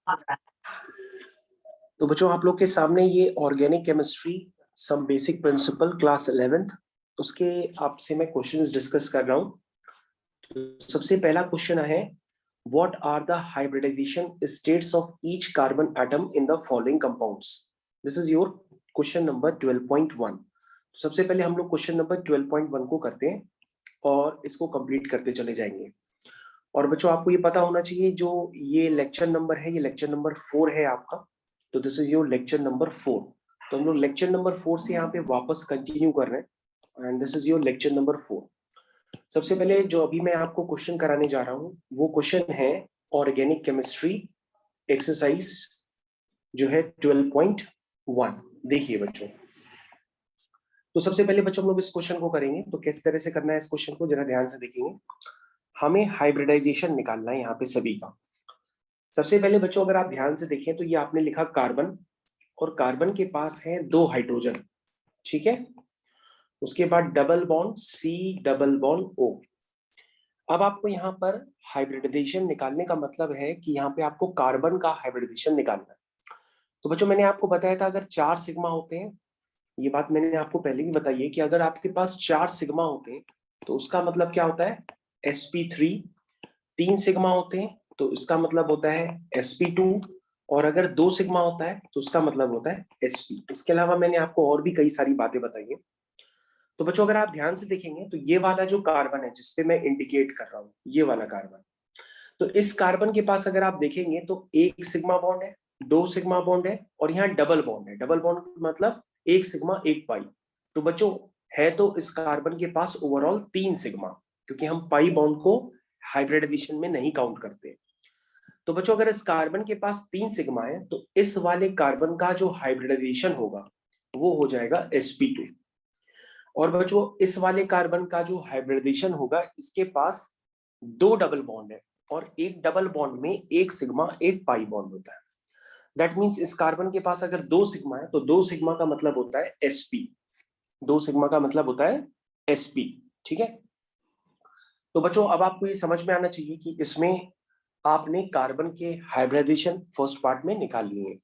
तो बच्चों आप लोग के सामने ये organic chemistry some basic principle class 11th उसके आपसे मैं क्वेश्चंस डिस्कस कर रहा हूँ। तो सबसे पहला क्वेश्चन है, what are the hybridization states of each carbon atom in the following compounds. This is your question number 12.1। सबसे पहले हम लोग क्वेश्चन नंबर 12.1 को करते हैं और इसको कंप्लीट करते चले जाएंगे। और बच्चों आपको ये पता होना चाहिए, जो ये लेक्चर नंबर है ये लेक्चर नंबर 4 है आपका। तो this is your lecture number 4। तो हम लोग लेक्चर नंबर 4 से यहाँ पे वापस कंटिन्यू कर रहे हैं and this is your lecture number 4। सबसे पहले जो अभी मैं आपको क्वेश्चन कराने जा रहा हूँ वो क्वेश्चन है ऑर्गेनिक केमिस्ट्री एक्सरसाइज जो है 12.1। देखिए बच्चों, तो सबसे पहले बच्चों हम लोग इस क्वेश्चन को करेंगे। तो किस तरह से करना है इस क्वेश्चन को जरा ध्यान से देखेंगे। हमें हाइब्रिडाइजेशन निकालना है यहाँ पे सभी का। सबसे पहले बच्चों अगर आप ध्यान से देखें तो ये आपने लिखा कार्बन, और कार्बन के पास है 2 हाइड्रोजन, ठीक है। उसके बाद double bond C double bond O. अब आपको यहाँ पर हाइब्रिडाइजेशन निकालने का मतलब है कि यहाँ पे आपको कार्बन का हाइब्रिडाइजेशन निकालना है। तो बच्चों मैंने आपको बताया था अगर 4 सिग्मा होते हैं, ये बात मैंने आपको पहले भी बताई है कि अगर आपके पास 4 सिग्मा होते हैं तो उसका मतलब क्या होता है sp3। 3 सिग्मा होते हैं तो इसका मतलब होता है sp2, और अगर 2 सिग्मा होता है तो उसका मतलब होता है sp। इसके अलावा मैंने आपको और भी कई सारी बातें बताई हैं। तो बच्चों अगर आप ध्यान से देखेंगे तो ये वाला जो कार्बन है जिसपे मैं इंडिकेट कर रहा हूँ, ये वाला कार्बन, तो इस कार्बन के पास अगर आप देखेंगे तो 1 सिग्मा बॉन्ड है, 2 सिग्मा बॉन्ड है और यहाँ डबल बॉन्ड है। डबल बॉन्ड मतलब 1 सिग्मा 1 पाई। तो बच्चों है तो इस कार्बन के पास ओवरऑल 3 सिग्मा, क्योंकि हम पाई बॉन्ड को हाइब्रिडाइजेशन में नहीं काउंट करते। तो बच्चों अगर इस कार्बन के पास 3 सिग्मा है तो इस वाले कार्बन का जो हाइब्रिडाइजेशन होगा वो हो जाएगा sp2। और बच्चों इस वाले कार्बन का जो हाइब्रिडाइजेशन होगा, इसके पास 2 डबल बॉन्ड है और एक डबल बॉन्ड में 1 सिग्मा 1 पाई बॉन्ड होता है। दैट मीन्स इस कार्बन के पास अगर 2 सिग्मा है तो 2 सिग्मा का मतलब होता है sp। 2 सिग्मा का मतलब होता है sp, ठीक है। तो बच्चों अब आपको ये समझ में आना चाहिए कि इसमें आपने कार्बन के हाइब्रिडाइजेशन फर्स्ट पार्ट में निकाल लिए हैं।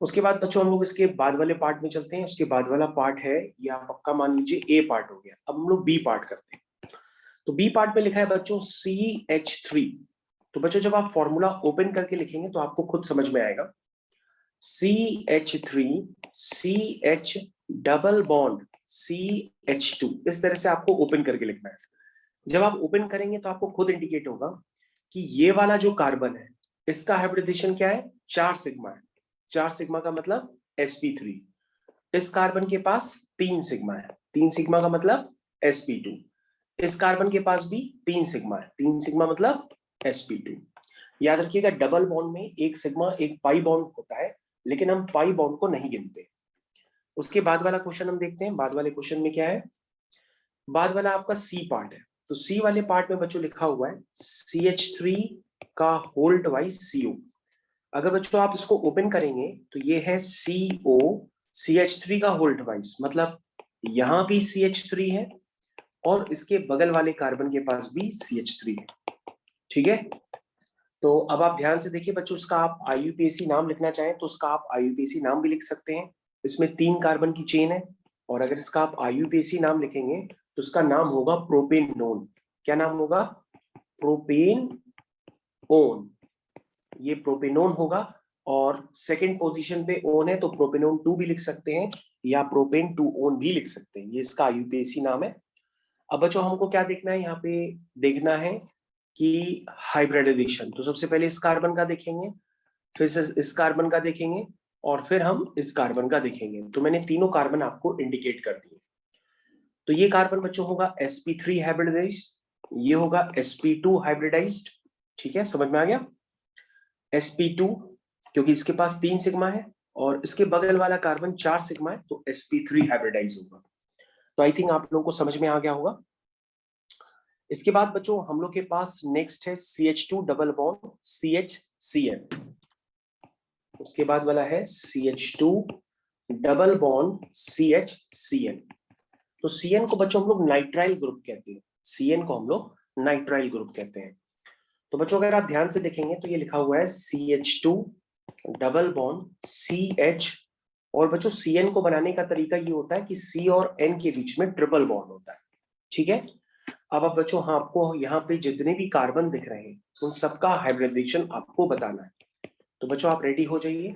उसके बाद बच्चों हम लोग इसके बाद वाले पार्ट में चलते हैं। उसके बाद वाला पार्ट है, ये आप पक्का मान लीजिए ए पार्ट हो गया। अब हम लोग बी पार्ट करते हैं। तो बी पार्ट में लिखा है बच्चों CH3। तो बच्चों जब आप फॉर्मूला ओपन करके लिखेंगे तो आपको खुद समझ में आएगा। CH3 CH double bond CH2, इस तरह से आपको ओपन करके लिखना है। जब आप ओपन करेंगे तो आपको खुद इंडिकेट होगा कि ये वाला जो कार्बन है इसका हाइब्रिडेशन क्या है, 4 सिग्मा है। 4 सिग्मा का मतलब sp3। इस कार्बन के पास 3 सिग्मा है, 3 सिग्मा का मतलब sp2। इस कार्बन के पास भी 3 सिग्मा है, 3 सिग्मा मतलब sp2। याद रखिएगा डबल बॉन्ड में 1 सिग्मा 1 पाई बॉन्ड होता है, लेकिन हम पाई बॉन्ड को नहीं गिनते। उसके बाद वाला क्वेश्चन हम देखते हैं। बाद वाले क्वेश्चन में क्या है, बाद वाला आपका सी पार्ट है। तो सी वाले पार्ट में बच्चों लिखा हुआ है CH3 का होल ट्वाइस CO। अगर बच्चों आप इसको ओपन करेंगे तो ये है CO CH3 का होल ट्वाइस, मतलब यहां भी CH3 है और इसके बगल वाले कार्बन के पास भी CH3 है, ठीक है। तो अब आप ध्यान से देखिए बच्चों, उसका आप IUPAC नाम लिखना चाहें तो उसका आप IUPAC नाम भी लिख सकते हैं। इसमें 3 कार्बन की चेन है, और अगर इसका आप IUPAC नाम लिखेंगे तो उसका नाम होगा प्रोपेनोन। क्या नाम होगा, प्रोपेनोन। ये प्रोपेनोन होगा, और सेकंड पोजीशन पे ओन है तो प्रोपेनोन 2 भी लिख सकते हैं या प्रोपेन 2 ओन भी लिख सकते हैं। ये इसका IUPAC नाम है। अब बच्चों हमको क्या देखना है, यहाँ पे देखना है कि हाइब्रिडाइजेशन। तो सबसे पहले इस कार्बन का देखेंगे, फिर से इस कार्बन का देखेंगे, और फिर हम इस कार्बन का देखेंगे। तो मैंने तीनों कार्बन आपको इंडिकेट कर दिए। तो ये कार्बन बच्चों होगा sp3 हाइब्रिडाइज्ड, ये होगा sp2 हाइब्रिडाइज्ड, ठीक है, समझ में आ गया। sp2 क्योंकि इसके पास 3 सिग्मा है और इसके बगल वाला कार्बन 4 सिग्मा है तो sp3 हाइब्रिडाइज होगा। तो आई थिंक आप लोगों को समझ में आ गया होगा। इसके बाद बच्चों हम लोग के पास नेक्स्ट है CH2 डबल बॉन्ड CHCN। उसके बाद वाला है CH2 डबल बॉन्ड CHCN। तो CN को बच्चों हम लोग नाइट्राइल ग्रुप कहते हैं। CN को हम लोग नाइट्राइल ग्रुप कहते हैं। तो बच्चों अगर आप ध्यान से देखेंगे तो ये लिखा हुआ है CH2 डबल बॉन्ड CH, और बच्चों CN को बनाने का तरीका ये होता है कि C और N के बीच में ट्रिपल बॉन्ड होता है, ठीक है। अब बच्चों हाँ, आपको यहाँ पे जितने भी कार्बन दिख रहे हैं उन सबका हाइब्रिडाइजेशन आपको बताना है। तो बच्चों आप रेडी हो जाइए।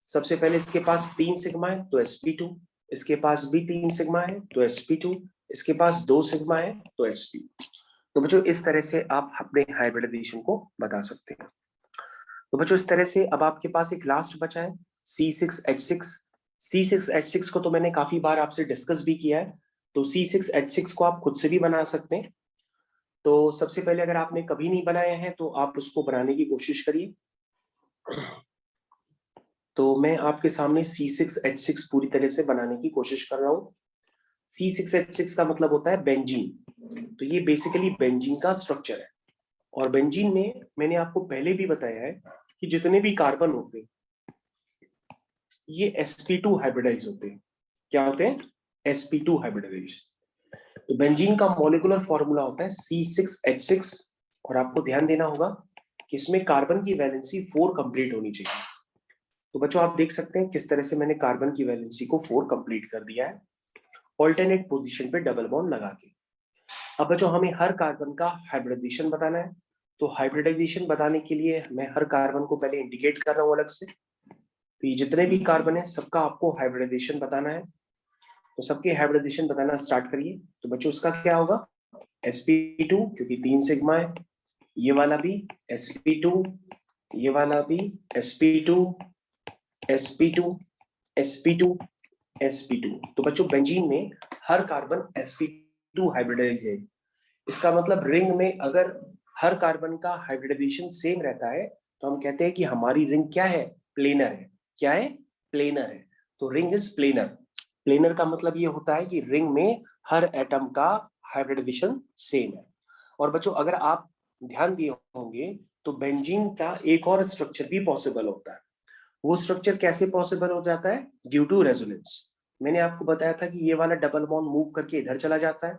सबसे पहले इसके पास 3 सिग्मा है तो sp2, इसके पास भी 3 सिग्मा है तो sp2, इसके पास 2 सिग्मा है तो sp। तो बच्चों इस तरह से आप अपने हाइब्रिडाइजेशन को बता सकते हैं। तो बच्चों इस तरह से अब आपके पास एक लास्ट बचा है C6H6। C6H6 को तो मैंने काफी बार आपसे डिस्कस भी किया है, तो C6H6 को आप खुद से भी बना सकते हैं। तो सबसे पहले अगर आपने कभी नहीं बनाया है तो आप उसको बनाने की कोशिश करिए। तो मैं आपके सामने C6H6 पूरी तरह से बनाने की कोशिश कर रहा हूँ। C6H6 का मतलब होता है बेंजीन। तो ये बेसिकली बेंजीन का स्ट्रक्चर है, और बेंजीन में मैंने आपको पहले भी बताया है कि जितने भी कार्बन होते हैं ये sp2 हाइब्रिडाइज होते हैं। क्या होते हैं? sp2 hybridise. तो बेंजीन का मॉलिक्यूलर फॉर्मूला होता है C6H6, और आपको ध्यान देना होगा कि इसमें कार्बन की वैलेंसी 4 कंप्लीट होनी चाहिए। तो बच्चों आप देख सकते हैं किस तरह से मैंने कार्बन की वैलेंसी को 4 कंप्लीट कर दिया है ऑल्टरनेट पोजीशन पे डबल बॉन्ड लगा के। अब बच्चों हमें हर कार्बन का हाइब्रिडाइजेशन बताना है। तो हाइब्रिडाइजेशन बताने के लिए मैं हर कार्बन को पहले इंडिकेट कर रहा हूँ अलग से। तो ये जितने भी कार्बन है सबका आपको हाइब्रिडाइजेशन बताना है। तो सबके हाइब्रिडाइजेशन बताना स्टार्ट करिए। तो बच्चों उसका क्या होगा? sp2 क्योंकि 3 सिग्मा है, ये वाला भी sp2, ये वाला भी sp2, sp2, sp2, sp2। तो बच्चों बेंजीन में हर कार्बन sp2 हाइब्रिडाइज है। इसका मतलब रिंग में अगर हर कार्बन का हाइब्रिडाइजेशन सेम रहता है तो हम कहते हैं कि हमारी रिंग क्या है? प्लेनर है। क्या है? प्लेनर है। तो रिंग इज प्लेनर। प्लेनर का मतलब ये होता है कि रिंग में हर एटम का हाइब्रिडाइजेशन सेम है। और बच्चों अगर आप ध्यान दिए होंगे तो बेंजीन का एक और स्ट्रक्चर भी पॉसिबल होता है। वो स्ट्रक्चर कैसे पॉसिबल हो जाता है? Due to resonance. मैंने आपको बताया था कि ये वाला डबल बॉन्ड मूव करके इधर चला जाता है,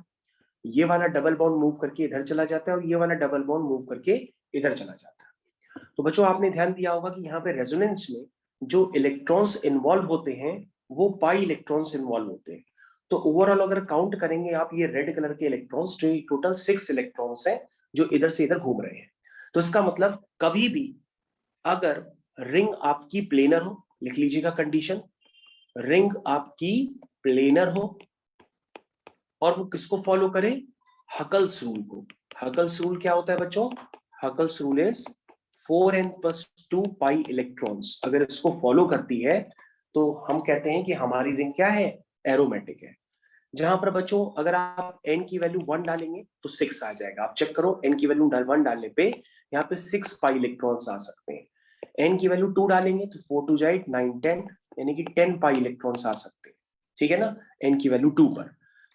ये वाला डबल बॉन्ड मूव करके इधर चला जाता है, और ये वाला डबल बॉन्ड मूव करके इधर चला जाता है। तो बच्चों आपने ध्यान दिया होगा कि यहाँ पे रेजोनेंस में जो इलेक्ट्रॉन्स इन्वॉल्व होते हैं वो पाई इलेक्ट्रॉन्स इन्वॉल्व होते हैं। तो ओवरऑल अगर काउंट करेंगे आप ये रेड कलर के इलेक्ट्रॉन्स, जो टोटल 6 इलेक्ट्रॉन्स हैं जो इधर से इधर घूम रहे हैं। तो इसका मतलब कभी भी अगर रिंग आपकी प्लेनर हो, लिख लीजिएगा कंडीशन, रिंग आपकी प्लेनर हो और वो किसको फॉलो करे? हकल्स रूल को। हकल्स रूल क्या होता है बच्चों? Huckel's rule is 4n+2 pi electrons. अगर इसको फॉलो करती है तो हम कहते हैं कि हमारी रिंग क्या है? एरोमेटिक है। जहां पर बच्चों अगर आप n की वैल्यू 1 डालेंगे तो 6 आ जाएगा। आप चेक करो, n की वैल्यू 1 डालने पे यहाँ पे 6 पाई इलेक्ट्रॉन्स आ सकते हैं। n की वैल्यू 2 डालेंगे तो 4 2 8 9 10, यानी कि 10 पाई इलेक्ट्रॉन्स आ सकते हैं। ठीक है ना, n की वैल्यू 2 पर।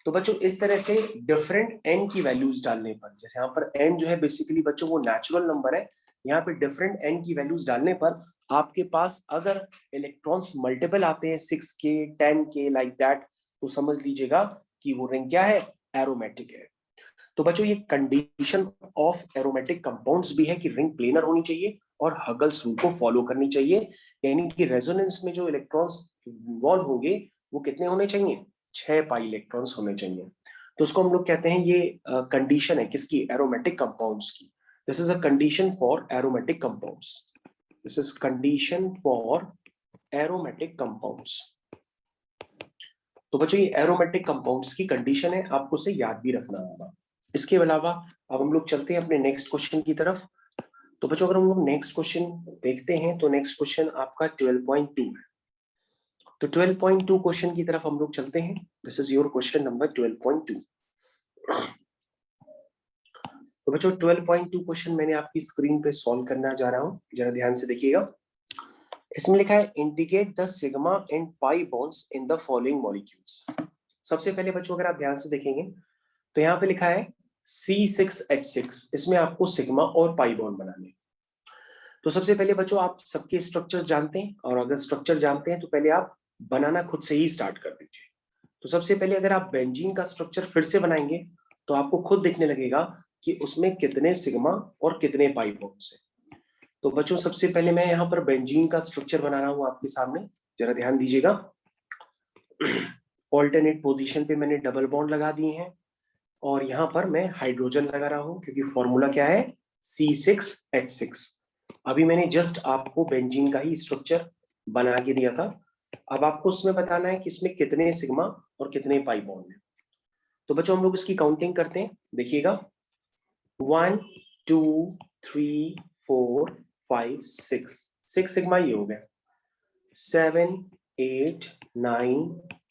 तो बच्चों इस तरह से डिफरेंट n की वैल्यूज डालने पर, जैसे यहाँ पर n जो है बेसिकली बच्चों वो नेचुरल नंबर है, यहाँ पे डिफरेंट n की वैल्यूज डालने पर आपके पास अगर इलेक्ट्रॉन्स मल्टीपल आते हैं 6 के 10 के लाइक दैट, तो समझ लीजिएगा कि वो रिंग क्या है? एरोमेटिक है। तो बच्चों ये कंडीशन ऑफ एरोमेटिक कंपाउंड्स भी है कि रिंग प्लेनर होनी चाहिए और हगल्स रूल को फॉलो करनी चाहिए, यानी कि रेजोनेंस में जो इलेक्ट्रॉन्स इन्वॉल्व होंगे वो कितने होने चाहिए? 6 पाई इलेक्ट्रॉन्स होने चाहिए। तो उसको हम लोग कहते हैं ये कंडीशन है किसकी? एरोमेटिक कंपाउंड्स की। This is a condition for aromatic compounds. This is condition for aromatic compounds. तो बच्चों ये एरोमेटिक कंपाउंड्स की कंडीशन है, आपको से याद भी रखना होगा। इसके अलावा अब हम लोग चलते हैं अपने नेक्स्ट क्वेश्चन की तरफ। तो बच्चों अगर हम लोग नेक्स्ट क्वेश्चन देखते हैं तो नेक्स्ट क्वेश्चन आपका 12.2 है। तो 12.2 क्वेश्चन की तरफ हम लोग चलते हैं। This is your question number 12.2। तो बच्चों 12.2 क्वेश्चन मैंने आपकी स्क्रीन पे सॉल्व करना जा रहा हूं, जरा ध्यान से देखिएगा। इसमें लिखा है indicate the sigma and pi bonds in the following molecules. सबसे पहले बच्चों अगर आप ध्यान से देखेंगे तो यहाँ पे लिखा है C6H6, इसमें आपको सिग्मा और पाई बॉन्ड बनाने। तो सबसे पहले बच्चों आप सबके स्ट्रक्चर्स जानते हैं, और अगर स्ट्रक्चर जानते हैं तो पहले आप बनाना खुद से ही स्टार्ट कर दीजिए। तो सबसे पहले अगर आप बेंजीन का स्ट्रक्चर फिर से बनाएंगे तो आपको खुद दिखने लगेगा कि उसमें कितने सिग्मा और कितने पाई बॉन्ड्स है। तो बच्चों सबसे पहले मैं यहाँ पर बेंजीन का स्ट्रक्चर बना रहा हूँ आपके सामने, जरा ध्यान दीजिएगा। ऑल्टरनेट पोजीशन पे मैंने डबल बॉन्ड लगा दिए हैं और यहाँ पर मैं हाइड्रोजन लगा रहा हूँ क्योंकि फॉर्मूला क्या है, C6H6। अभी मैंने जस्ट आपको बेंजीन का ही स्ट्रक्चर बना के दिया था। अब आपको उसमें बताना है कि इसमें कितने सिग्मा और कितने पाई बॉन्ड है। तो बच्चों हम लोग इसकी काउंटिंग करते हैं, देखिएगा 1 2 3 4 5 6 सिग्मा ये हो गया, 7 8 9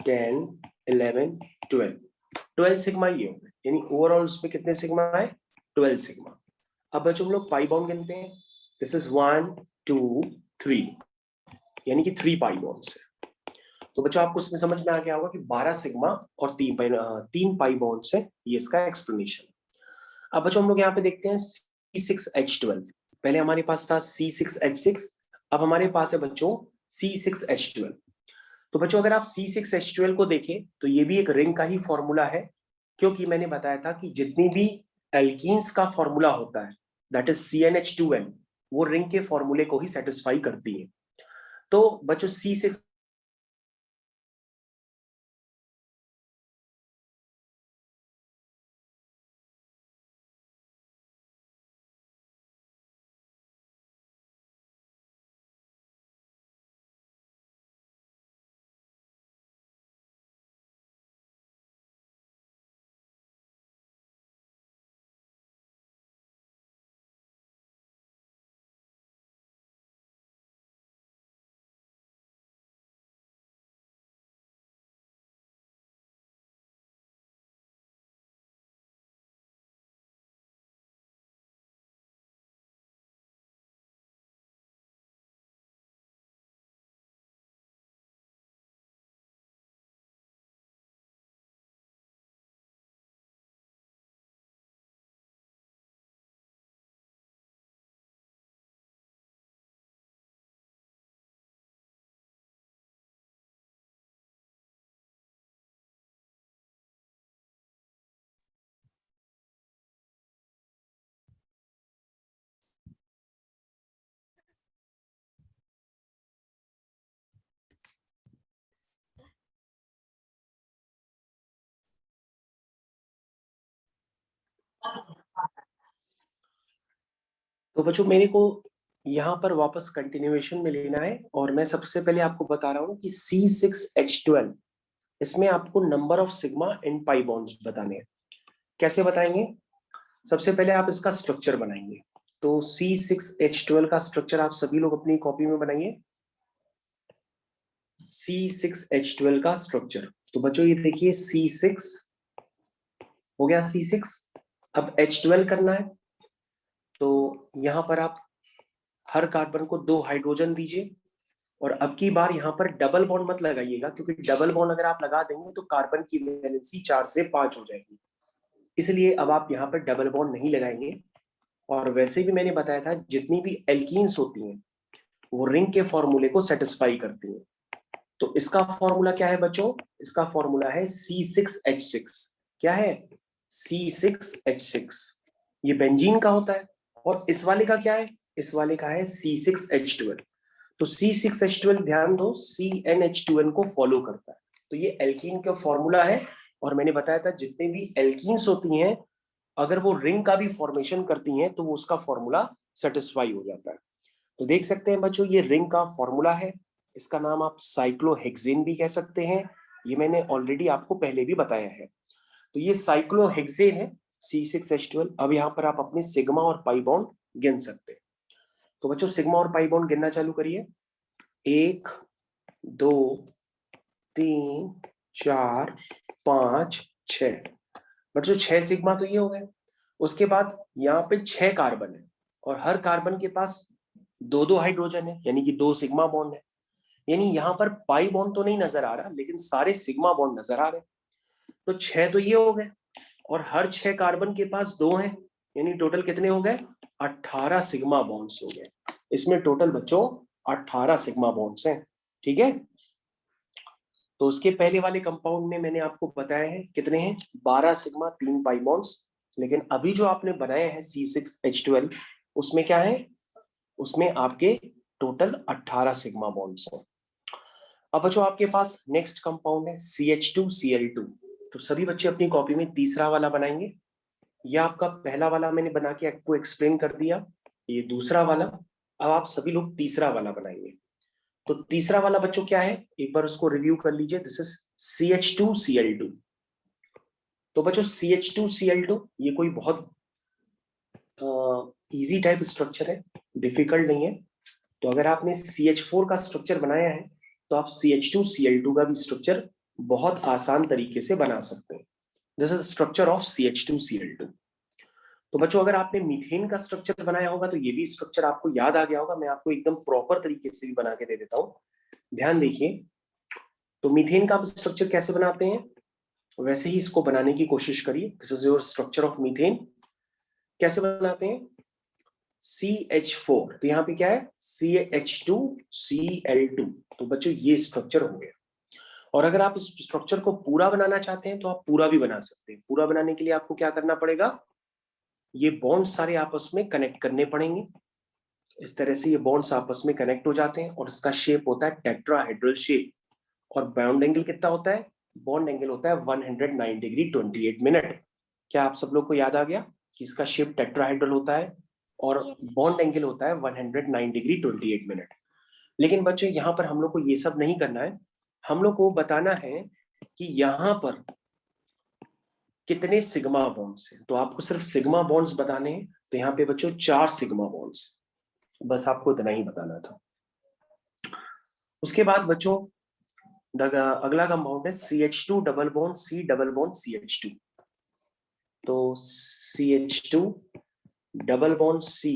10 11 12 सिग्मा ये हो गया, यानी ओवरऑल उसमें कितने सिग्मा है, 12 सिग्मा। अब बच्चों हम लोग पाई बॉन्ड गिनते हैं, दिस इज 1 2 3, यानी कि 3 पाई बॉन्ड्स है। तो बच्चों आपको इसमें समझ में आ गया होगा कि 12 सिग्मा और 3 पाई बॉन्ड्स है, ये इसका एक्सप्लेनेशन। अब बच्चों हम लोग यहाँ पे देखते हैं C6H12। पहले हमारे पास था C6H6, अब हमारे पास है बच्चों C6H12। तो बच्चों अगर आप C6H12 को देखें तो ये भी एक रिंग का ही फॉर्मूला है, क्योंकि मैंने बताया था कि जितनी भी एल्कीन्स का फॉर्मूला होता है दैट इज CnH2n, वो रिंग के फॉर्मूले को ही सेटिस्फाई करती है। तो बच्चों C6 तो बच्चों मेरे को यहाँ पर वापस कंटिन्यूएशन में लेना है और मैं सबसे पहले आपको बता रहा हूँ कि C6H12, इसमें आपको number of sigma and pi bonds बताने हैं। कैसे बताएंगे, सबसे पहले आप इसका स्ट्रक्चर बनाएंगे। तो C6H12 का स्ट्रक्चर आप सभी लोग अपनी कॉपी में बनाइए, C6H12 का स्ट्रक्चर। तो बच्चों ये देखिए C6 हो गया, C6। अब H12 करना है, तो यहां पर आप हर कार्बन को 2 हाइड्रोजन दीजिए और अब की बार यहाँ पर डबल बॉन्ड मत लगाइएगा, क्योंकि डबल बॉन्ड अगर आप लगा देंगे तो कार्बन की वैलेंसी 4 से 5 हो जाएगी, इसलिए अब आप यहाँ पर डबल बॉन्ड नहीं लगाएंगे। और वैसे भी मैंने बताया था जितनी भी एल्कीन्स होती हैं वो रिंग के फॉर्मूले को सेटिस्फाई करती हैं। तो इसका फॉर्मूला क्या है बच्चों, इसका फॉर्मूला है C6H6। क्या है, C6H6, ये बेंजीन का होता है। और इस वाले का क्या है, इस वाले का है C6H12। तो C6H12 ध्यान दो CnH2n को फॉलो करता है, तो ये एल्कीन का फॉर्मूला है। और मैंने बताया था जितने भी एल्कीन्स होती हैं अगर वो रिंग का भी फॉर्मेशन करती हैं तो वो उसका फॉर्मूला सेटिस्फाई हो जाता है। तो देख सकते हैं बच्चों ये रिंग का फॉर्मूला है, इसका नाम आप साइक्लोहेक्सेन भी कह सकते हैं, ये मैंने ऑलरेडी आपको पहले भी बताया है। तो ये साइक्लोहेक्सेन है C6H12। अब यहाँ पर आप अपने सिग्मा और पाई बॉन्ड गिन सकते हैं। तो बच्चों सिग्मा और पाई बॉन्ड गिनना चालू करिए, 1 2 3 4 5 6। बच्चों 6 सिग्मा तो ये हो गए। उसके बाद यहाँ पे 6 कार्बन है और हर कार्बन के पास 2 हाइड्रोजन है, यानी कि 2 सिग्मा बॉन्ड है। यानी यहाँ पर पाई बॉन्ड तो नहीं नजर आ रहा, लेकिन सारे सिग्मा बॉन्ड नजर आ रहे। तो 6 तो ये हो गए और हर 6 कार्बन के पास 2 हैं, यानी टोटल कितने हो गए, 18 सिग्मा बॉन्ड्स हो गए। इसमें टोटल बच्चों 18 सिग्मा बॉन्ड्स हैं, ठीक है। तो उसके पहले वाले कंपाउंड में मैंने आपको बताया है कितने हैं, 12 सिग्मा 3 पाई बॉन्ड्स। लेकिन अभी जो आपने बनाए हैं C6H12 उसमें क्या है, उसमें आपके टोटल 18 सिग्मा बॉन्ड्स हैं। अब बच्चों आपके पास नेक्स्ट कंपाउंड है CH2Cl2। तो सभी बच्चे अपनी कॉपी में तीसरा वाला बनाएंगे। यह आपका पहला वाला मैंने बना के आपको एक्सप्लेन कर दिया, ये दूसरा वाला। अब आप सभी लोग तीसरा वाला बनाएंगे। तो तीसरा वाला बच्चों क्या है, एक बार उसको रिव्यू कर लीजिए। This is CH2Cl2। तो बच्चों CH2Cl2 ये कोई बहुत इजी टाइप स्ट्रक्चर है, डिफिकल्ट नहीं है। तो अगर आपने CH4 का स्ट्रक्चर बनाया है तो आप CH2Cl2 का भी स्ट्रक्चर बहुत आसान तरीके से बना सकते हैं। This is structure of CH2Cl2। तो बच्चों अगर आपने मीथेन का स्ट्रक्चर बनाया होगा तो ये भी स्ट्रक्चर आपको याद आ गया होगा। मैं आपको एकदम प्रॉपर तरीके से भी बना के दे देता हूं, ध्यान देखिए। तो मीथेन का स्ट्रक्चर कैसे बनाते हैं वैसे ही इसको बनाने की कोशिश करिए। This is your structure of methane. कैसे बनाते हैं, CH4, तो यहाँ पे क्या है CH2Cl2। तो बच्चों ये स्ट्रक्चर हो गया। और अगर आप इस स्ट्रक्चर को पूरा बनाना चाहते हैं तो आप पूरा भी बना सकते हैं। पूरा बनाने के लिए आपको क्या करना पड़ेगा, ये बॉन्ड सारे आपस में कनेक्ट करने पड़ेंगे। इस तरह से ये बॉन्ड्स आपस में कनेक्ट हो जाते हैं और इसका शेप होता है टेट्राहेड्रल शेप। और बॉन्ड एंगल कितना होता है, बॉन्ड एंगल होता है 109 डिग्री 28 मिनट। क्या आप सब लोग को याद आ गया कि इसका शेप टेट्राहेड्रल होता है और बॉन्ड एंगल होता है 109 डिग्री 28 मिनट। लेकिन बच्चों यहाँ पर हम लोग को ये सब नहीं करना है। हम लोग को बताना है कि यहाँ पर कितने सिग्मा बॉन्ड्स हैं। तो आपको सिर्फ सिग्मा बॉन्ड्स बताने हैं। तो यहाँ पे बच्चों 4 सिग्मा बॉन्ड्स, बस आपको इतना ही बताना था। उसके बाद बच्चों अगला कंपाउंड है CH2 double bond C double bond CH2। तो CH2 double bond C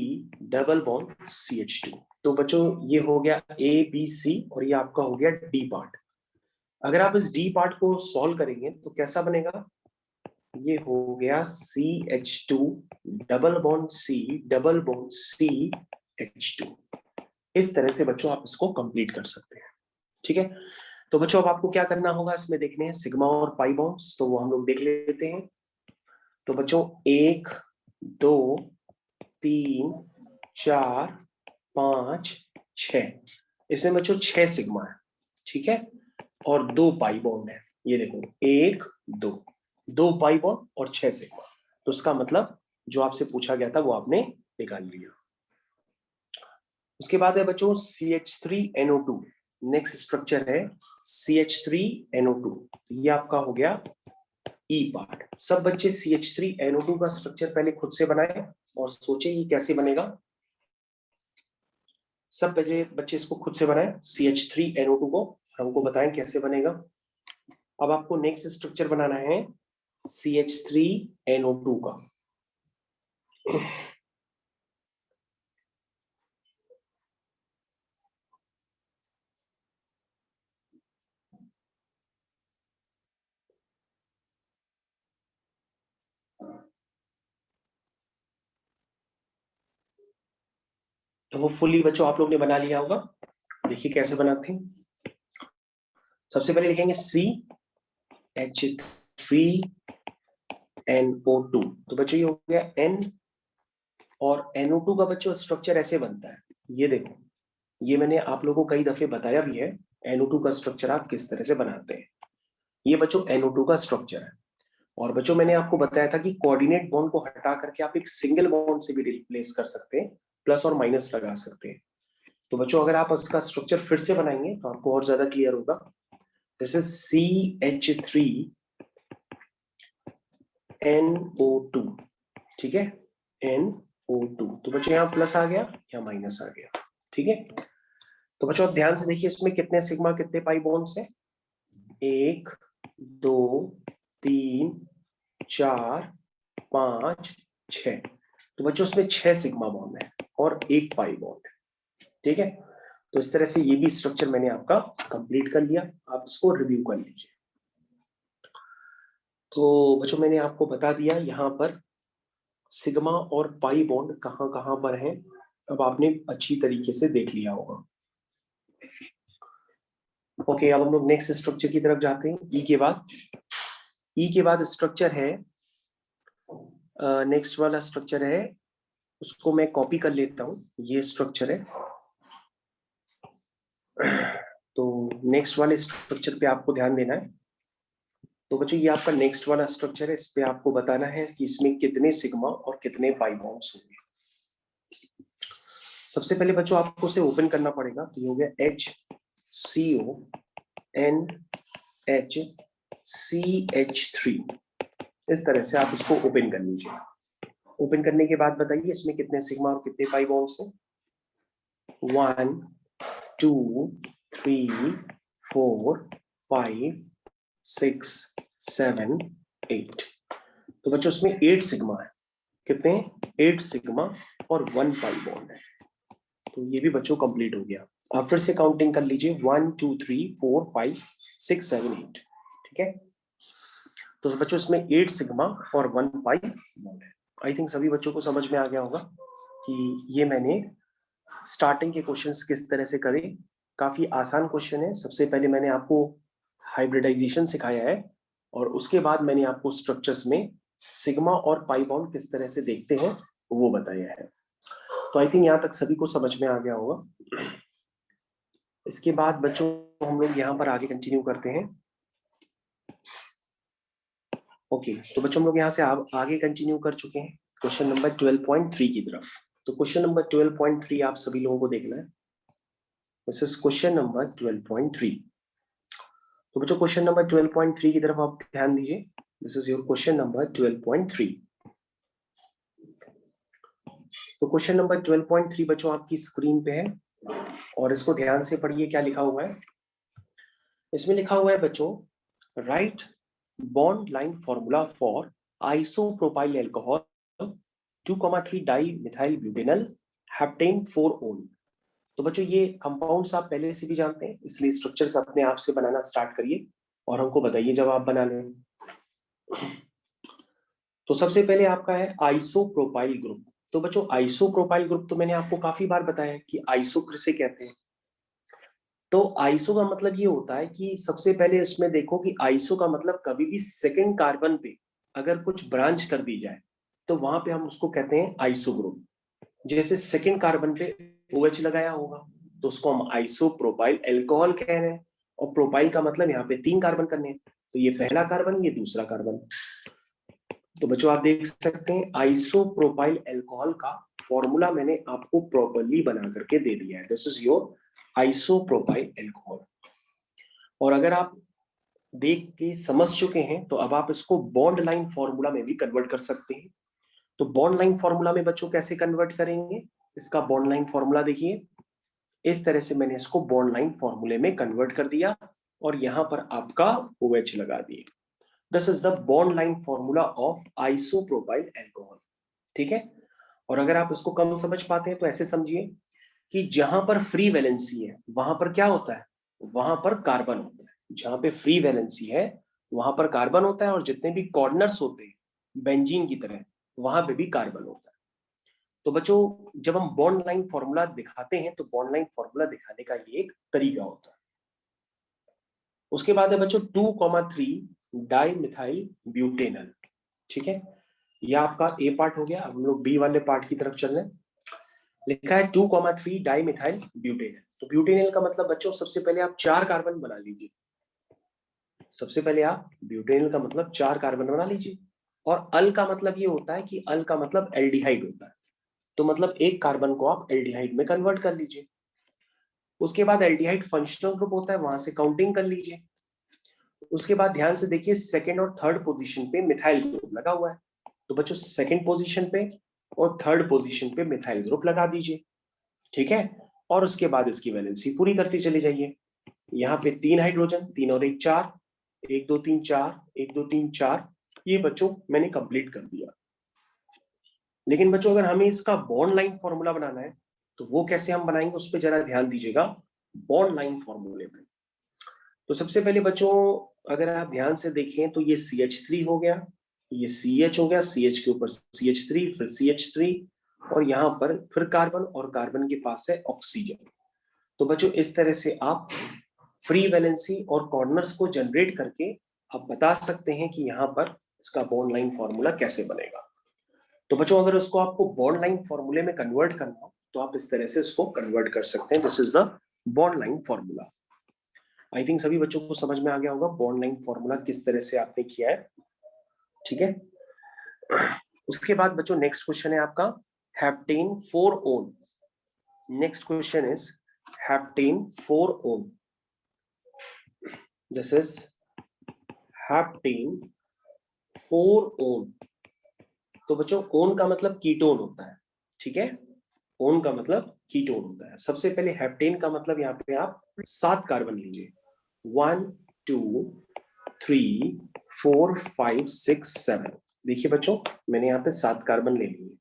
double bond CH2। तो बच्चों ये हो गया A B C और ये आपका हो गया D पार्ट। अगर आप इस D पार्ट को सॉल्व करेंगे तो कैसा बनेगा, ये हो गया CH2 double bond C double bond CH2। इस तरह से बच्चों आप इसको कंप्लीट कर सकते हैं। ठीक है, तो बच्चों अब आपको क्या करना होगा, इसमें देखने हैं सिग्मा और पाई बॉन्ड्स, तो वो हम लोग देख लेते हैं। तो बच्चों 1 2 3 4 5 6, इसमें बच्चों 6 सिग्मा है। ठीक है, और 2 पाई बॉन्ड है। ये देखो 1 2 पाई बॉन्ड और 6 सिग्मा। तो इसका मतलब जो आपसे पूछा गया था वो आपने निकाल लिया। उसके बाद है बच्चों CH3NO2। नेक्स्ट स्ट्रक्चर है CH3NO2। ये आपका हो गया E पार्ट। सब बच्चे CH3NO2 का स्ट्रक्चर पहले खुद से बनाए और सोचे ये कैसे बनेगा। सब बच्चे इसको खुद से बनाए CH3NO2 को, हमको बताएं कैसे बनेगा। अब आपको नेक्स्ट स्ट्रक्चर बनाना है CH3NO2 का। तो होपफुली बच्चों आप लोग ने बना लिया होगा। देखिए कैसे बनाते हैं। सबसे पहले लिखेंगे CH3NO2। तो बच्चों ये हो गया N और NO2 का बच्चों स्ट्रक्चर ऐसे बनता है। ये देखो, ये मैंने आप लोगों को कई दफे बताया भी है NO2 का स्ट्रक्चर आप किस तरह से बनाते हैं। ये बच्चों NO2 का स्ट्रक्चर है। और बच्चों मैंने आपको बताया था कि कोऑर्डिनेट बॉन्ड को हटा करके आप एक सिंगल बॉन्ड से भी रिप्लेस कर सकते हैं, प्लस और माइनस लगा सकते हैं। तो बच्चों अगर आप इसका स्ट्रक्चर फिर से बनाएंगे तो आपको और ज्यादा क्लियर होगा। This is CH3NO2। ठीक है, NO2। तो बच्चों यहाँ प्लस आ गया, यहाँ माइनस आ गया। ठीक है, तो बच्चों आप ध्यान से देखिए इसमें कितने सिग्मा कितने पाई बॉन्ड्स हैं। 1 2 3 4 5 6। तो बच्चों उसमें 6 सिग्मा बॉन्ड है और 1 पाई बॉन्ड है। ठीक है, तो इस तरह से ये भी स्ट्रक्चर मैंने आपका कंप्लीट कर लिया। आप इसको रिव्यू कर लीजिए। तो बच्चों मैंने आपको बता दिया यहाँ पर सिग्मा और पाई बॉन्ड कहाँ कहाँ पर हैं। अब आपने अच्छी तरीके से देख लिया होगा। ओके, अब हम लोग नेक्स्ट स्ट्रक्चर की तरफ जाते हैं। ई के बाद स्ट्रक्चर है नेक्स्ट वाला स्ट्रक्चर है, उसको मैं कॉपी कर लेता हूँ, ये स्ट्रक्चर है। तो नेक्स्ट वाले स्ट्रक्चर पे आपको ध्यान देना है। तो बच्चों ये आपका नेक्स्ट वाला स्ट्रक्चर है, इस पे आपको बताना है कि इसमें कितने सिग्मा और कितने पाई बॉन्ड्स होंगे। सबसे पहले बच्चों आपको उसे ओपन करना पड़ेगा, तो ये हो गया HCONHCH3। इस तरह से आप इसको ओपन कर लीजिए। ओपन करने के बाद बताइए इसमें कितने सिग्मा और कितने पाई बॉन्ड्स हैं। 1 2 3 4 5 6 7 8। तो बच्चों इसमें 8 सिग्मा है। कितने? 8 सिग्मा और 1 पाई बॉन्ड है। तो ये भी बच्चों कंप्लीट हो गया। आप फिर से काउंटिंग कर लीजिए, 1 2 3 4 5 6 7 8। ठीक है, तो बच्चों इसमें 8 सिग्मा और 1 पाई बॉन्ड है। आई थिंक सभी बच्चों को समझ में आ गया होगा कि ये मैंने स्टार्टिंग के क्वेश्चंस किस तरह से करें। काफी आसान क्वेश्चन है। सबसे पहले मैंने आपको हाइब्रिडाइजेशन सिखाया है और उसके बाद मैंने आपको स्ट्रक्चर्स में सिग्मा और पाई बॉन्ड किस तरह से देखते हैं वो बताया है। तो आई थिंक यहाँ तक सभी को समझ में आ गया होगा। इसके बाद बच्चों हम लोग यहाँ पर आगे कंटिन्यू करते हैं। ओके, तो बच्चों हम लोग यहाँ से आगे कंटिन्यू कर चुके हैं क्वेश्चन नंबर 12.3 की तरफ। तो क्वेश्चन नंबर 12.3 आप सभी लोगों को देखना है। This is question number 12.3। तो बच्चों क्वेश्चन नंबर 12.3 की तरफ आप ध्यान दीजिए। This is your question number 12.3। तो क्वेश्चन नंबर 12.3 बच्चों आपकी स्क्रीन पे है और इसको ध्यान से पढ़िए क्या लिखा हुआ है। इसमें लिखा हुआ है बच्चों, right bond line formula for isopropyl alcohol 2,3 di methyl butanal heptane 4 own. तो बच्चों ये कंपाउंड्स आप पहले से भी जानते हैं, इसलिए स्ट्रक्चर्स अपने आप से बनाना स्टार्ट करिए और हमको बताइए जब आप बना लें। तो सबसे पहले आपका है आइसोप्रोपाइल ग्रुप। तो बच्चों आइसोप्रोपाइल ग्रुप तो मैंने आपको काफी बार बताया कि आइसो किसे कहते हैं। तो आइसो का मतलब ये होता है कि सबसे पहले इसमें देखो कि आइसो का मतलब कभी भी सेकेंड कार्बन पे अगर कुछ ब्रांच कर दी जाए तो वहां पे हम उसको कहते हैं आइसो ग्रुप। जैसे सेकेंड कार्बन पे OH लगाया होगा तो उसको हम आइसोप्रोपाइल अल्कोहल कह रहे हैं। और प्रोपाइल का मतलब यहाँ पे 3 कार्बन करने हैं, तो ये पहला कार्बन, ये दूसरा कार्बन। तो बच्चों आप देख सकते हैं आइसोप्रोपाइल अल्कोहल का फॉर्मूला मैंने आपको प्रॉपर्ली बना करके दे दिया है। This is your isopropyl alcohol. और अगर आप देख के समझ चुके हैं तो अब आप इसको बॉन्ड लाइन फॉर्मूला में भी कन्वर्ट कर सकते हैं। तो बॉन्ड लाइन फॉर्मूला में बच्चों कैसे कन्वर्ट करेंगे, इसका बॉन्ड लाइन फॉर्मूला देखिए। इस तरह से मैंने इसको बॉन्ड लाइन फॉर्मूले में कन्वर्ट कर दिया और यहां पर आपका OH लगा दिए। This is the bond line formula of isopropyl alcohol. ठीक है, और अगर आप इसको कम समझ पाते हैं तो ऐसे समझिए कि जहां पर फ्री वैलेंसी है वहां पर क्या होता है, वहां पर कार्बन होता है। जहां पे फ्री वैलेंसी है वहां पर कार्बन होता है और जितने भी कॉर्नर्स होते हैं बेंजीन की तरह वहां पे भी कार्बन होता है। तो बच्चों जब हम बॉन्ड लाइन फॉर्मूला दिखाते हैं तो बॉन्ड लाइन फॉर्मूला दिखाने का ये एक तरीका होता है। उसके बाद है बच्चों 2,3 डाई मिथाइल ब्यूटेनल। ठीक है, यह आपका ए पार्ट हो गया। अब हम लोग बी वाले पार्ट की तरफ चल रहे हैं। लिखा है 2,3 डाई मिथाइल ब्यूटेनल। तो ब्यूटेनल का मतलब बच्चों सबसे पहले आप 4 कार्बन बना लीजिए। सबसे पहले आप ब्यूटेनल का मतलब 4 कार्बन बना लीजिए। और अल का मतलब ये होता है कि अल का मतलब एल्डिहाइड होता है। तो मतलब एक कार्बन को आप एल्डिहाइड में कन्वर्ट कर लीजिए। उसके बाद एल्डिहाइड फंक्शनल ग्रुप होता है, वहां से काउंटिंग कर लीजिए। उसके बाद ध्यान से देखिए सेकंड और थर्ड पोजीशन पे मिथाइल ग्रुप लगा हुआ है। तो बच्चों सेकंड पोजीशन पे और थर्ड पोजीशन पे मिथाइल ग्रुप लगा दीजिए। ठीक है, और उसके बाद इसकी वैलेंसी पूरी करते चले जाइए। यहाँ पे 3 हाइड्रोजन, 3 और 1 4, 1 2 3 4, 1 2 3 4। ये बच्चों मैंने कंप्लीट कर दिया। लेकिन बच्चों अगर हमें इसका बॉन्ड लाइन फॉर्मूला बनाना है तो वो कैसे हम बनाएंगे उस पर जरा ध्यान दीजिएगा। बॉन्ड लाइन फॉर्मूले में तो सबसे पहले बच्चों अगर आप ध्यान से देखें तो ये CH3 हो गया, ये CH हो गया, CH के ऊपर CH3, फिर CH3 और यहाँ पर फिर कार्बन और कार्बन के पास है ऑक्सीजन। तो बच्चों इस तरह से आप फ्री वैलेंसी और कॉर्नर्स को जनरेट करके आप बता सकते हैं कि यहाँ पर इसका बॉन्ड लाइन फॉर्मूला कैसे बनेगा। तो बच्चों अगर उसको आपको बॉन्ड लाइन फॉर्मूले में कन्वर्ट करना हो तो आप इस तरह से इसको कन्वर्ट कर सकते हैं। This is the bond line formula. I think सभी बच्चों को समझ में आ गया होगा बॉन्ड लाइन फॉर्मूला किस तरह से आपने किया है। ठीक है, उसके बाद बच्चों नेक्स्ट क्वेश्चन है आपका heptane 4 own. Next question is heptane 4 own. This is heptane 4 own. तो बच्चों ओन का मतलब कीटोन होता है। ठीक है, ओन का मतलब कीटोन होता है। सबसे पहले हेप्टेन का मतलब यहाँ पे आप 7 कार्बन लीजिए, 1 2 3 4 5 6 7। देखिए बच्चों मैंने यहाँ पे 7 कार्बन ले लिए।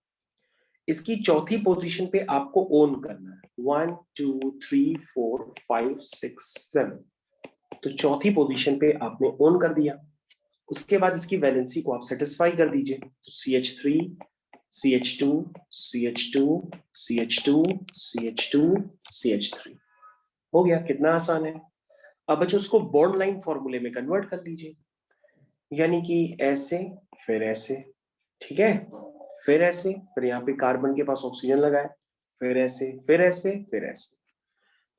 इसकी चौथी पोजीशन पे आपको ओन करना है, 1 2 3 4 5 6 7। तो चौथी पोजीशन पे आपने ओन कर दिया। उसके बाद इसकी वैलेंसी को आप सेटिस्फाई कर दीजिए। तो CH3 CH2 CH2 CH2 CH2 CH3 हो गया। कितना आसान है। अब बच्चों उसको बॉन्ड लाइन फॉर्मूले में कन्वर्ट कर लीजिए, यानी कि ऐसे फिर ऐसे। ठीक है, फिर ऐसे, फिर यहाँ पे कार्बन के पास ऑक्सीजन लगाए, फिर ऐसे फिर ऐसे फिर ऐसे।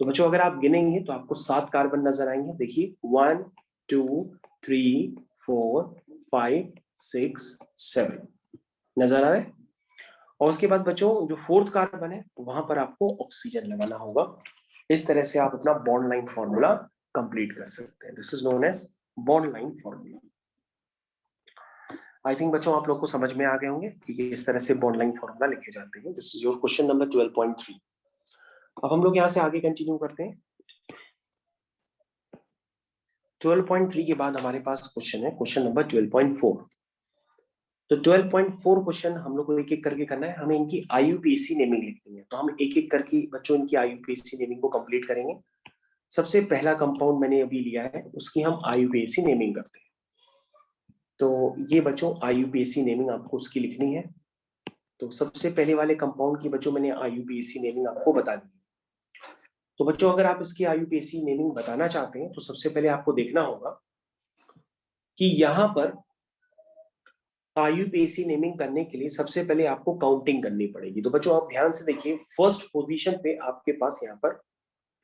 तो बच्चों अगर आप गिनेंगे तो आपको 7 कार्बन नजर आएंगे। देखिए 1 2 3 4 5 6 7 नजर आ रहे हैं। और उसके बाद बच्चों जो 4th कार्बन है वहां पर आपको ऑक्सीजन लगाना होगा। इस तरह से आप अपना बॉन्ड लाइन फॉर्मूला कंप्लीट कर सकते हैं। This is known as bond line formula. I think बच्चों आप लोग को समझ में आ गए होंगे कि इस तरह से बॉन्ड लाइन फॉर्मूला लिखे जाते हैं। This is your question number 12.3। अब हम लोग यहाँ से आगे कंटिन्यू करते हैं। 12.3 के बाद हमारे पास क्वेश्चन है क्वेश्चन नंबर 12.4। तो 12.4 क्वेश्चन हम लोग को एक एक करके करना है। हमें इनकी IUPAC नेमिंग लिखनी है। तो हम एक एक करके बच्चों इनकी IUPAC नेमिंग को कंप्लीट करेंगे। सबसे पहला कंपाउंड मैंने अभी लिया है, उसकी हम IUPAC नेमिंग करते हैं। तो ये बच्चों IUPAC नेमिंग आपको उसकी लिखनी है। तो सबसे पहले वाले कंपाउंड की बच्चों मैंने IUPAC नेमिंग आपको बता दी। तो बच्चों अगर आप इसकी IUPAC नेमिंग बताना चाहते हैं तो सबसे पहले आपको देखना होगा कि यहाँ पर IUPAC नेमिंग करने के लिए सबसे पहले आपको काउंटिंग करनी पड़ेगी। तो बच्चों आप ध्यान से देखिए, फर्स्ट पोजीशन पे आपके पास यहाँ पर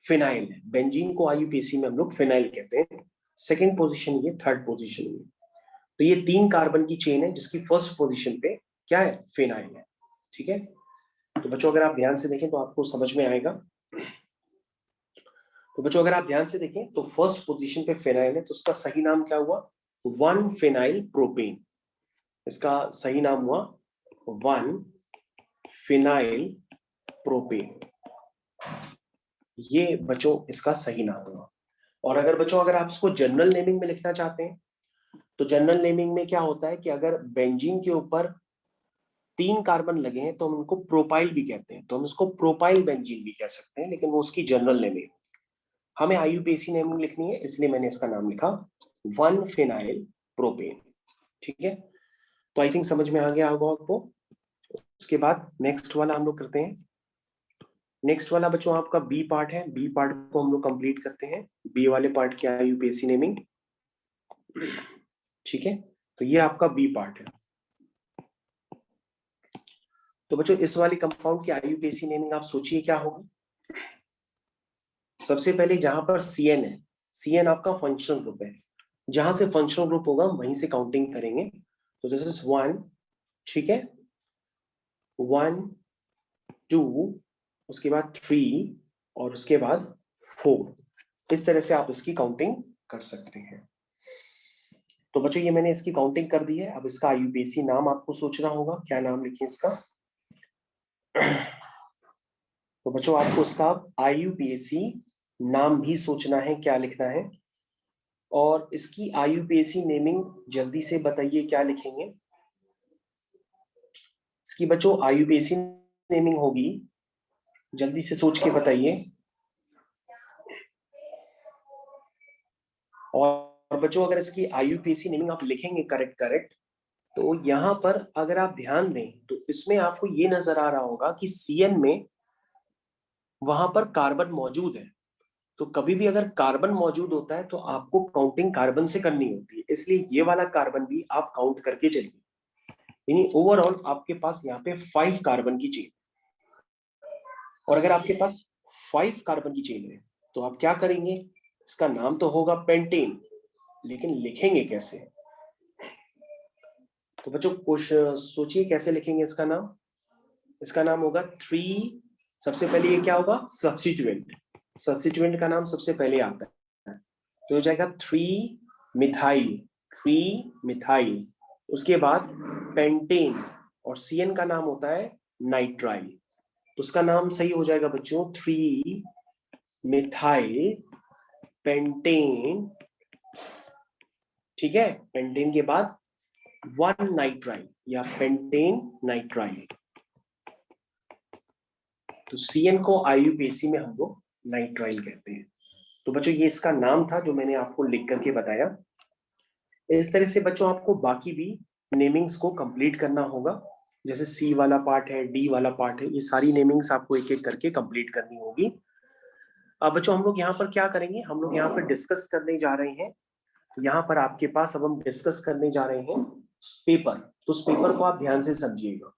फिनाइल है। बेंजीन को IUPAC में हम लोग फिनाइल कहते हैं। सेकंड पोजीशन ये, थर्ड पोजीशन ये। तो ये 3 कार्बन की चेन है जिसकी फर्स्ट पोजीशन पे क्या है, फिनाइल है। ठीक है, तो बच्चों अगर आप ध्यान से देखें तो आपको समझ में आएगा। तो बच्चों अगर आप ध्यान से देखें तो फर्स्ट पोजीशन पे फिनाइल है, तो उसका सही नाम क्या हुआ, 1 फिनाइल प्रोपेन। इसका सही नाम हुआ 1 फिनाइल प्रोपेन। ये बच्चों इसका सही नाम हुआ। और अगर बच्चों अगर आप इसको जनरल नेमिंग में लिखना चाहते हैं तो जनरल नेमिंग में क्या होता है कि अगर बेंजीन के ऊपर 3 कार्बन लगे हैं तो हम उनको प्रोपाइल भी कहते हैं। तो हम इसको प्रोपाइल बेंजीन भी कह सकते हैं, लेकिन वो उसकी जनरल नेमिंग। हमें IUPAC नेमिंग लिखनी है, इसलिए मैंने इसका नाम लिखा 1 फिनाइल प्रोपेन। ठीक है, तो आई थिंक समझ में आ गया होगा आपको। उसके बाद नेक्स्ट वाला हम लोग करते हैं। नेक्स्ट वाला बच्चों आपका बी पार्ट है। बी पार्ट को हम लोग कंप्लीट करते हैं। बी वाले पार्ट की IUPAC नेमिंग। ठीक है, तो ये आपका बी पार्ट है। तो बच्चों इस वाली कंपाउंड की IUPAC नेमिंग आप सोचिए क्या होगी। सबसे पहले जहां पर CN है, CN आपका फंक्शनल ग्रुप है। जहां से फंक्शनल ग्रुप होगा वहीं से काउंटिंग करेंगे। तो दिस इज 1, ठीक है, 1 2, उसके बाद 3 और उसके बाद 4। इस तरह से आप इसकी काउंटिंग कर सकते हैं। तो बच्चों ये मैंने इसकी काउंटिंग कर दी है। अब इसका IUPAC नाम आपको सोचना होगा, क्या नाम लिखें इसका। तो बच्चों आपको इसका IUPAC नाम भी सोचना है, क्या लिखना है। और इसकी IUPAC नेमिंग जल्दी से बताइए क्या लिखेंगे। इसकी बच्चों IUPAC नेमिंग होगी, जल्दी से सोच के बताइए। और बच्चों अगर इसकी IUPAC नेमिंग आप लिखेंगे करेक्ट, तो यहां पर अगर आप ध्यान दें तो इसमें आपको ये नजर आ रहा होगा कि CN में वहां पर कार्बन मौजूद है। तो कभी भी अगर कार्बन मौजूद होता है तो आपको काउंटिंग कार्बन से करनी होती है, इसलिए ये वाला कार्बन भी आप काउंट करके चलिए। यानी ओवरऑल आपके पास यहाँ पे 5 कार्बन की चेन। और अगर आपके पास 5 कार्बन की चेन है तो आप क्या करेंगे, इसका नाम तो होगा पेंटेन, लेकिन लिखेंगे कैसे? तो बच्चों कुछ सोचिए कैसे लिखेंगे इसका नाम। इसका नाम होगा 3, सबसे पहले ये क्या होगा, सब्स्टिट्यूएंट। सब्स्टिट्यूएंट का नाम सबसे पहले आता है, तो हो जाएगा 3 मिथाइल, 3 मिथाइल। उसके बाद पेंटेन, और CN का नाम होता है नाइट्राइल। तो उसका नाम सही हो जाएगा बच्चों 3 मिथाइल पेंटेन। ठीक है, पेंटेन के बाद 1 नाइट्राइल या पेंटेन नाइट्राइल। तो CN को IUPAC में हम लोग नाइट्राइल कहते हैं। तो बच्चों ये इसका नाम था जो मैंने आपको लिख करके बताया। इस तरह से बच्चों आपको बाकी भी नेमिंग्स को कंप्लीट करना होगा, जैसे C वाला पार्ट है, D वाला पार्ट है, ये सारी नेमिंग्स आपको एक एक करके कंप्लीट करनी होगी। अब बच्चों हम लोग यहाँ पर क्या करेंगे, हम लोग यहाँ पर डिस्कस करने जा रहे हैं। यहाँ पर आपके पास अब हम डिस्कस करने जा रहे हैं पेपर। तो उस पेपर को आप ध्यान से समझिएगा।